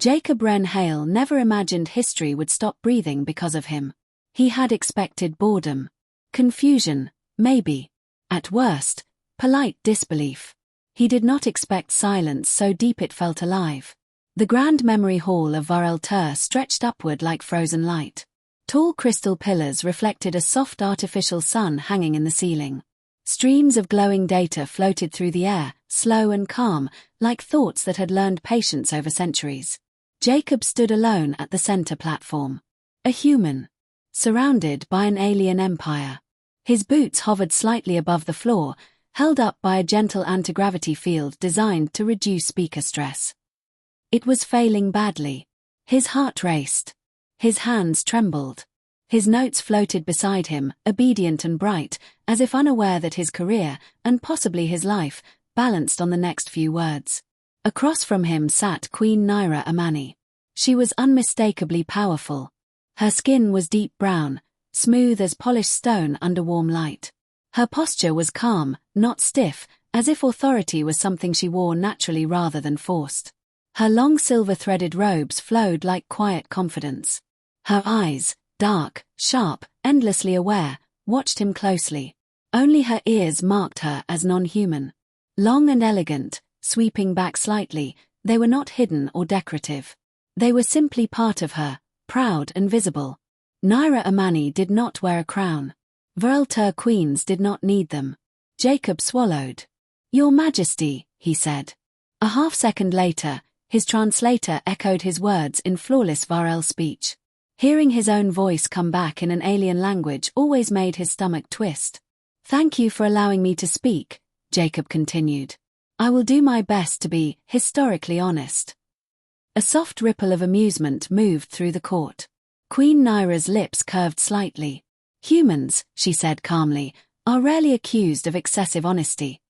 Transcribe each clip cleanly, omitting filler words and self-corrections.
Jacob Wren Hale never imagined history would stop breathing because of him. He had expected boredom, confusion, maybe, at worst, polite disbelief. He did not expect silence so deep it felt alive. The grand memory hall of Var-el-Tur stretched upward like frozen light. Tall crystal pillars reflected a soft artificial sun hanging in the ceiling. Streams of glowing data floated through the air, slow and calm, like thoughts that had learned patience over centuries. Jacob stood alone at the center platform. A human, surrounded by an alien empire. His boots hovered slightly above the floor, held up by a gentle anti-gravity field designed to reduce speaker stress. It was failing badly. His heart raced. His hands trembled. His notes floated beside him, obedient and bright, as if unaware that his career, and possibly his life, balanced on the next few words. Across from him sat Queen Naira Amani. She was unmistakably powerful. Her skin was deep brown, smooth as polished stone under warm light. Her posture was calm, not stiff, as if authority was something she wore naturally rather than forced. Her long silver-threaded robes flowed like quiet confidence. Her eyes, dark, sharp, endlessly aware, watched him closely. Only her ears marked her as non-human. Long and elegant, sweeping back slightly, they were not hidden or decorative. They were simply part of her, proud and visible. Naira Amani did not wear a crown. Var-el-Tur queens did not need them. Jacob swallowed. "Your Majesty," he said. A half-second later, his translator echoed his words in flawless Varel speech. Hearing his own voice come back in an alien language always made his stomach twist. "Thank you for allowing me to speak," Jacob continued. "I will do my best to be historically honest." A soft ripple of amusement moved through the court. Queen Naira's lips curved slightly. "Humans," she said calmly, "are rarely accused of excessive honesty."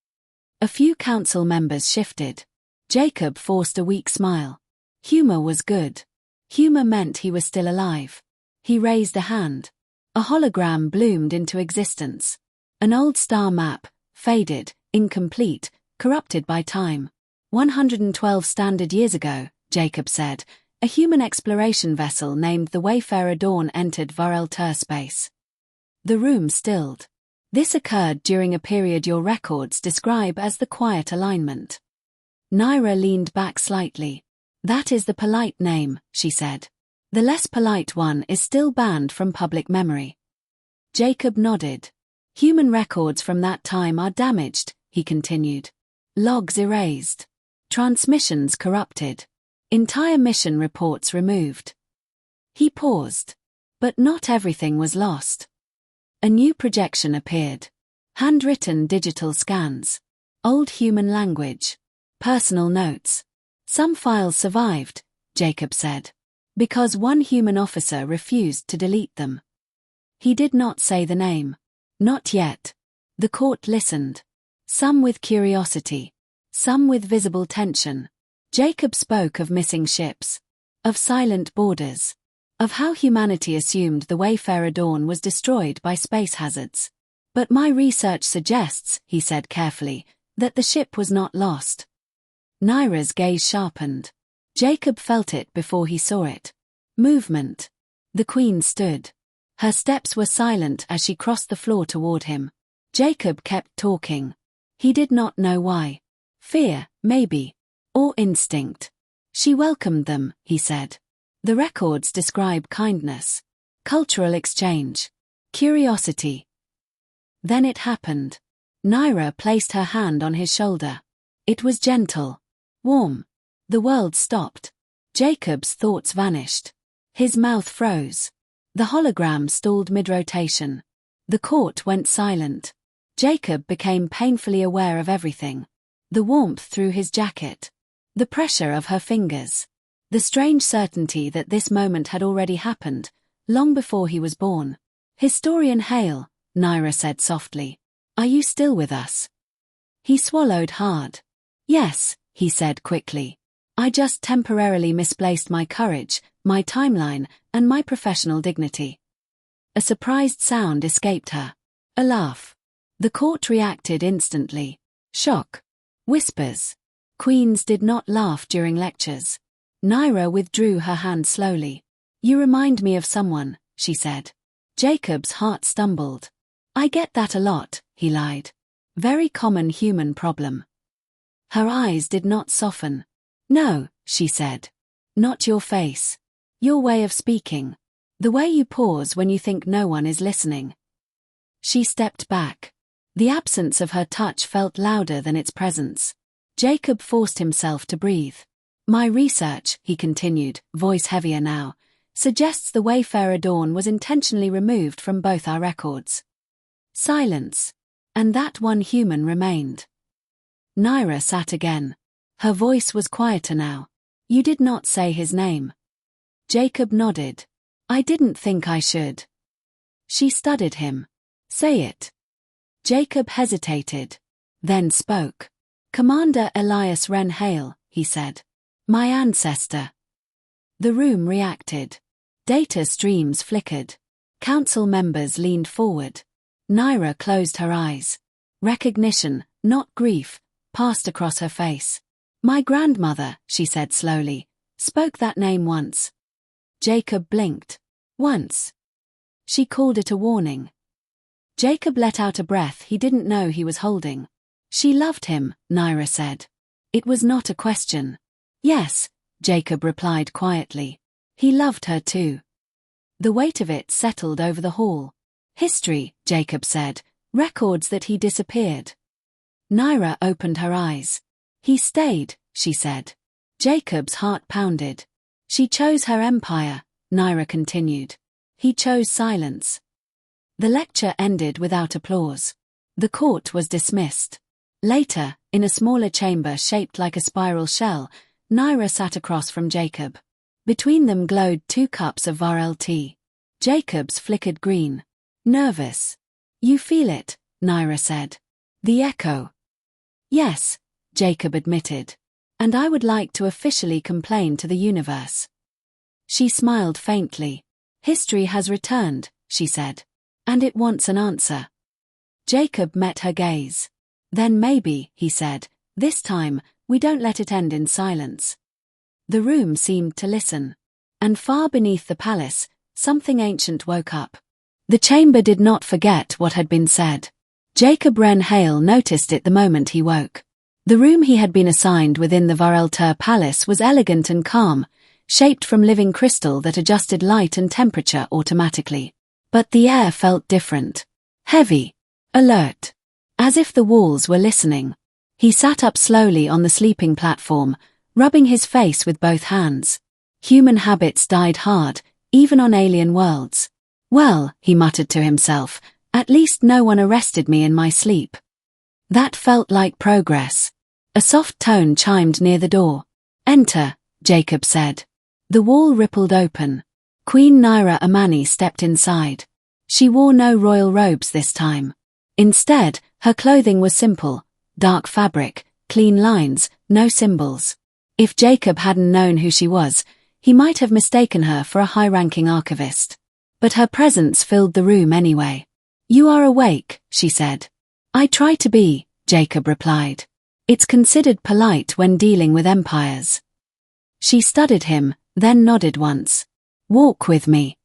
A few council members shifted. Jacob forced a weak smile. Humor was good. Humor meant he was still alive. He raised a hand. A hologram bloomed into existence. An old star map, faded, incomplete, corrupted by time. 112 standard years ago, Jacob said, a human exploration vessel named the Wayfarer Dawn entered Var-el-Tur space. The room stilled. This occurred during a period your records describe as the quiet alignment. Naira leaned back slightly. "That is the polite name," she said. "The less polite one is still banned from public memory." Jacob nodded. "Human records from that time are damaged," he continued. "Logs erased. Transmissions corrupted. Entire mission reports removed." He paused. But not everything was lost. A new projection appeared. Handwritten digital scans. Old human language. Personal notes. "Some files survived," Jacob said, "because one human officer refused to delete them." He did not say the name. Not yet. The court listened. Some with curiosity. Some with visible tension. Jacob spoke of missing ships. Of silent borders. Of how humanity assumed the Wayfarer Dawn was destroyed by space hazards. "But my research suggests," he said carefully, "that the ship was not lost." Naira's gaze sharpened. Jacob felt it before he saw it. Movement. The Queen stood. Her steps were silent as she crossed the floor toward him. Jacob kept talking. He did not know why. Fear, maybe. Or instinct. "She welcomed them," he said. "The records describe kindness. Cultural exchange. Curiosity." Then it happened. Naira placed her hand on his shoulder. It was gentle. Warm. The world stopped. Jacob's thoughts vanished. His mouth froze. The hologram stalled mid-rotation. The court went silent. Jacob became painfully aware of everything. The warmth through his jacket. The pressure of her fingers. The strange certainty that this moment had already happened, long before he was born. "Historian Hale," Naira said softly, "are you still with us?" He swallowed hard. "Yes," he said quickly. "I just temporarily misplaced my courage, my timeline, and my professional dignity." A surprised sound escaped her. A laugh. The court reacted instantly. Shock. Whispers. Queens did not laugh during lectures. Naira withdrew her hand slowly. You remind me of someone, she said. Jacob's heart stumbled. I get that a lot, he lied. Very common human problem. Her eyes did not soften. No, she said. Not your face. Your way of speaking. The way you pause when you think no one is listening. She stepped back. The absence of her touch felt louder than its presence. Jacob forced himself to breathe. My research, he continued, voice heavier now, suggests the Wayfarer Dawn was intentionally removed from both our records. Silence. And that one human remained. Naira sat again. Her voice was quieter now. You did not say his name. Jacob nodded. I didn't think I should. She studied him. Say it. Jacob hesitated. Then spoke. Commander Elias Wren Hale, he said. My ancestor. The room reacted. Data streams flickered. Council members leaned forward. Naira closed her eyes. Recognition, not grief, passed across her face. My grandmother, she said slowly, spoke that name once. Jacob blinked. Once. She called it a warning. Jacob let out a breath he didn't know he was holding. She loved him, Naira said. It was not a question. Yes, Jacob replied quietly. He loved her too. The weight of it settled over the hall. History, Jacob said, records that he disappeared. Naira opened her eyes. He stayed, she said. Jacob's heart pounded. She chose her empire, Naira continued. He chose silence. The lecture ended without applause. The court was dismissed. Later, in a smaller chamber shaped like a spiral shell, Naira sat across from Jacob. Between them glowed 2 cups of Varel tea. Jacob's flickered green. Nervous. You feel it, Naira said. The echo. Yes, Jacob admitted. And I would like to officially complain to the universe. She smiled faintly. History has returned, she said. And it wants an answer. Jacob met her gaze. Then maybe, he said, this time, we don't let it end in silence. The room seemed to listen. And far beneath the palace, something ancient woke up. The chamber did not forget what had been said. Jacob Wren Hale noticed it the moment he woke. The room he had been assigned within the Vareltur Palace was elegant and calm, shaped from living crystal that adjusted light and temperature automatically. But the air felt different. Heavy. Alert. As if the walls were listening. He sat up slowly on the sleeping platform, rubbing his face with both hands. Human habits died hard, even on alien worlds. Well, he muttered to himself, at least no one arrested me in my sleep. That felt like progress. A soft tone chimed near the door. Enter, Jacob said. The wall rippled open. Queen Naira Amani stepped inside. She wore no royal robes this time. Instead, her clothing was simple, dark fabric, clean lines, no symbols. If Jacob hadn't known who she was, he might have mistaken her for a high-ranking archivist. But her presence filled the room anyway. You are awake, she said. I try to be, Jacob replied. It's considered polite when dealing with empires. She studied him, then nodded once. Walk with me.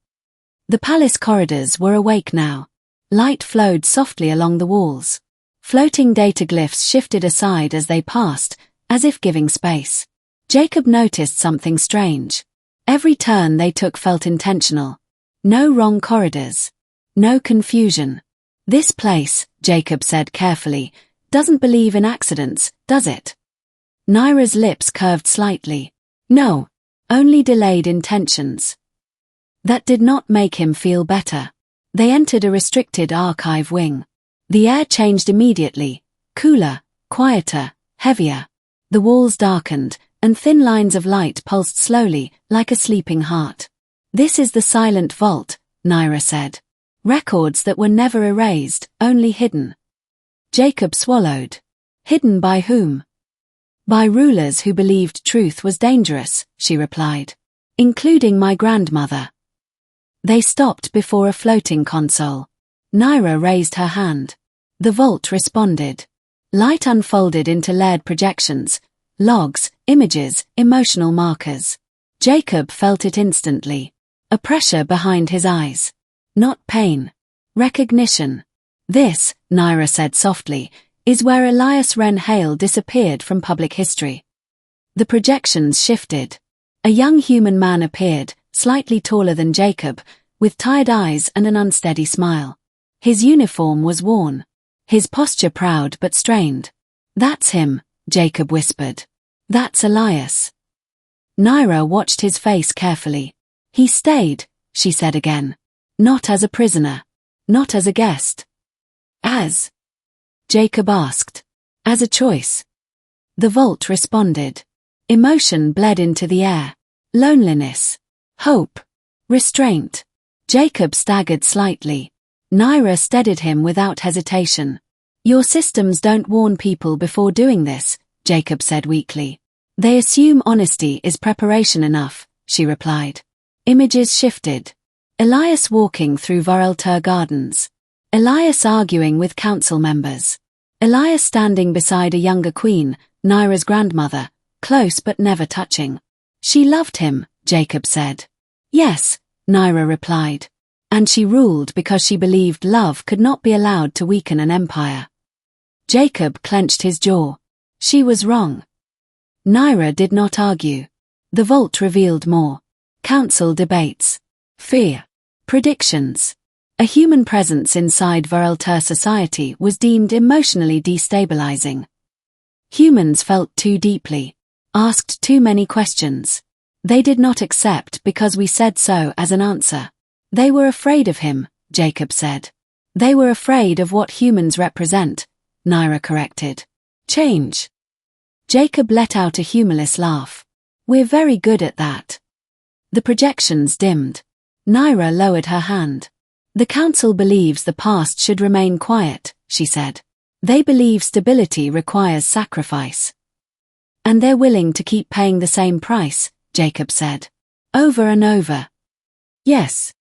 The palace corridors were awake now. Light flowed softly along the walls. Floating data glyphs shifted aside as they passed, as if giving space. Jacob noticed something strange. Every turn they took felt intentional. No wrong corridors. No confusion. This place, Jacob said carefully, doesn't believe in accidents, does it? Naira's lips curved slightly. No. Only delayed intentions. That did not make him feel better. They entered a restricted archive wing. The air changed immediately, cooler, quieter, heavier. The walls darkened, and thin lines of light pulsed slowly, like a sleeping heart. This is the silent vault, Naira said. Records that were never erased, only hidden. Jacob swallowed. Hidden by whom? By rulers who believed truth was dangerous, she replied. Including my grandmother. They stopped before a floating console. Naira raised her hand. The vault responded. Light unfolded into layered projections, logs, images, emotional markers. Jacob felt it instantly. A pressure behind his eyes. Not pain. Recognition. This, Naira said softly, is where Elias Wren Hale disappeared from public history. The projections shifted. A young human man appeared, slightly taller than Jacob, with tired eyes and an unsteady smile. His uniform was worn. His posture proud but strained. "That's him," Jacob whispered. "That's Elias." Naira watched his face carefully. "He stayed," she said again. "Not as a prisoner. Not as a guest." "As?" Jacob asked. "As a choice." The vault responded. Emotion bled into the air. Loneliness. Hope. Restraint. Jacob staggered slightly. Naira steadied him without hesitation. "Your systems don't warn people before doing this," Jacob said weakly. "They assume honesty is preparation enough," she replied. Images shifted. Elias walking through Vareltur Gardens. Elias arguing with council members. Elias standing beside a younger queen, Naira's grandmother, close but never touching. "She loved him," Jacob said. "Yes," Naira replied. "And she ruled because she believed love could not be allowed to weaken an empire." Jacob clenched his jaw. She was wrong. Naira did not argue. The vault revealed more. Council debates. Fear. Predictions. A human presence inside Vareltur society was deemed emotionally destabilizing. Humans felt too deeply. Asked too many questions. They did not accept because we said so as an answer. They were afraid of him, Jacob said. They were afraid of what humans represent, Naira corrected. Change. Jacob let out a humorless laugh. "We're very good at that." The projections dimmed. Naira lowered her hand. "The council believes the past should remain quiet," she said. "They believe stability requires sacrifice." "And they're willing to keep paying the same price," Jacob said. "Over and over." "Yes."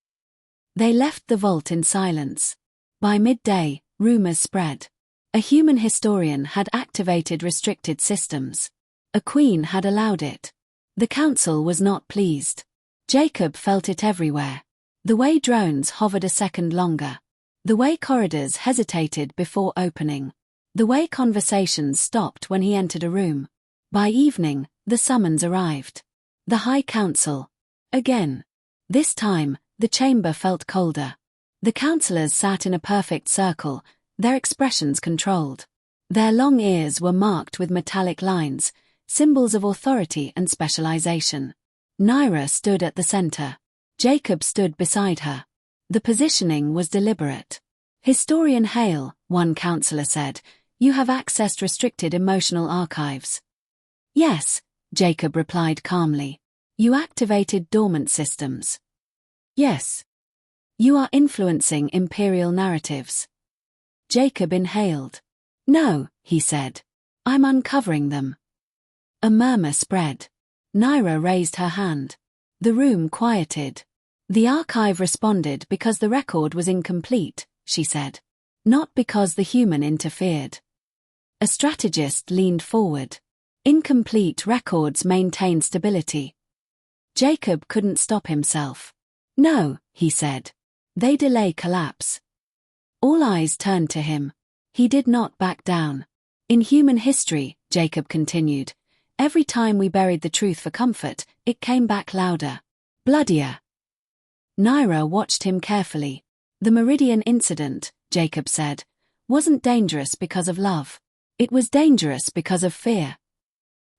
They left the vault in silence. By midday, rumors spread. A human historian had activated restricted systems. A queen had allowed it. The council was not pleased. Jacob felt it everywhere. The way drones hovered a second longer. The way corridors hesitated before opening. The way conversations stopped when he entered a room. By evening, the summons arrived. The High Council. Again. This time, the chamber felt colder. The councillors sat in a perfect circle, their expressions controlled. Their long ears were marked with metallic lines, symbols of authority and specialization. Naira stood at the center. Jacob stood beside her. The positioning was deliberate. "Historian Hale," one councillor said, "you have accessed restricted emotional archives." "Yes," Jacob replied calmly. "You activated dormant systems." "Yes." "You are influencing imperial narratives." Jacob inhaled. "No," he said. "I'm uncovering them." A murmur spread. Naira raised her hand. The room quieted. "The archive responded because the record was incomplete," she said. "Not because the human interfered." A strategist leaned forward. "Incomplete records maintain stability." Jacob couldn't stop himself. "No," he said. "They delay collapse." All eyes turned to him. He did not back down. "In human history," Jacob continued, "every time we buried the truth for comfort, it came back louder. Bloodier." Naira watched him carefully. "The Meridian incident," Jacob said, "wasn't dangerous because of love. It was dangerous because of fear."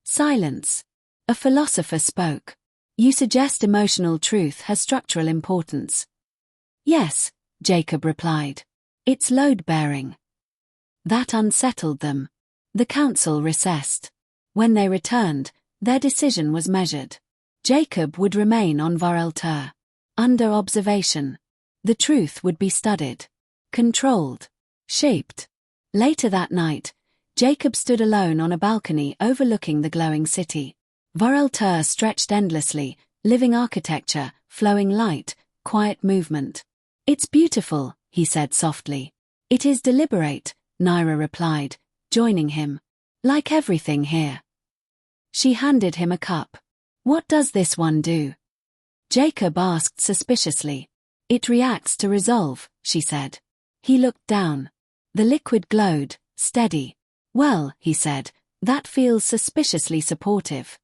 Silence. A philosopher spoke. "You suggest emotional truth has structural importance." "Yes," Jacob replied. "It's load-bearing." That unsettled them. The council recessed. When they returned, their decision was measured. Jacob would remain on Vareltur. Under observation. The truth would be studied. Controlled. Shaped. Later that night, Jacob stood alone on a balcony overlooking the glowing city. Vareltur stretched endlessly, living architecture, flowing light, quiet movement. "It's beautiful," he said softly. "It is deliberate," Naira replied, joining him. "Like everything here." She handed him a cup. What does this one do? Jacob asked suspiciously. It reacts to resolve, she said. He looked down. The liquid glowed, steady. Well, he said, that feels suspiciously supportive.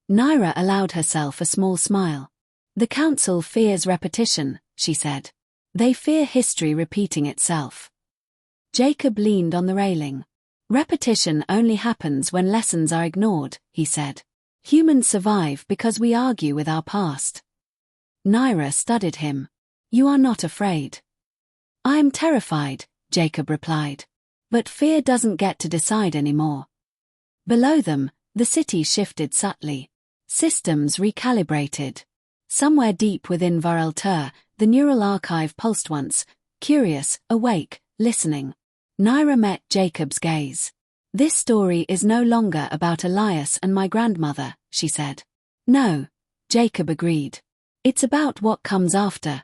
Naira allowed herself a small smile. The council fears repetition, she said. They fear history repeating itself. Jacob leaned on the railing. Repetition only happens when lessons are ignored, he said. Humans survive because we argue with our past. Naira studied him. You are not afraid. I am terrified, Jacob replied. But fear doesn't get to decide anymore. Below them, the city shifted subtly. Systems recalibrated. Somewhere deep within Vareltur, the neural archive pulsed once, curious, awake, listening. Naira met Jacob's gaze. This story is no longer about Elias and my grandmother, she said. No, Jacob agreed. It's about what comes after.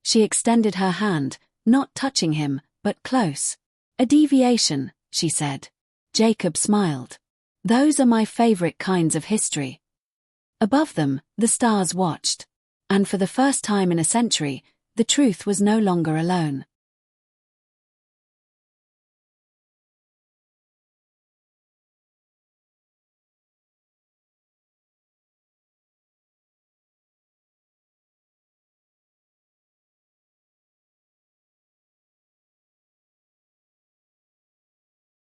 She extended her hand, not touching him, but close. A deviation, she said. Jacob smiled. Those are my favorite kinds of history. Above them, the stars watched. And for the first time in a century, the truth was no longer alone.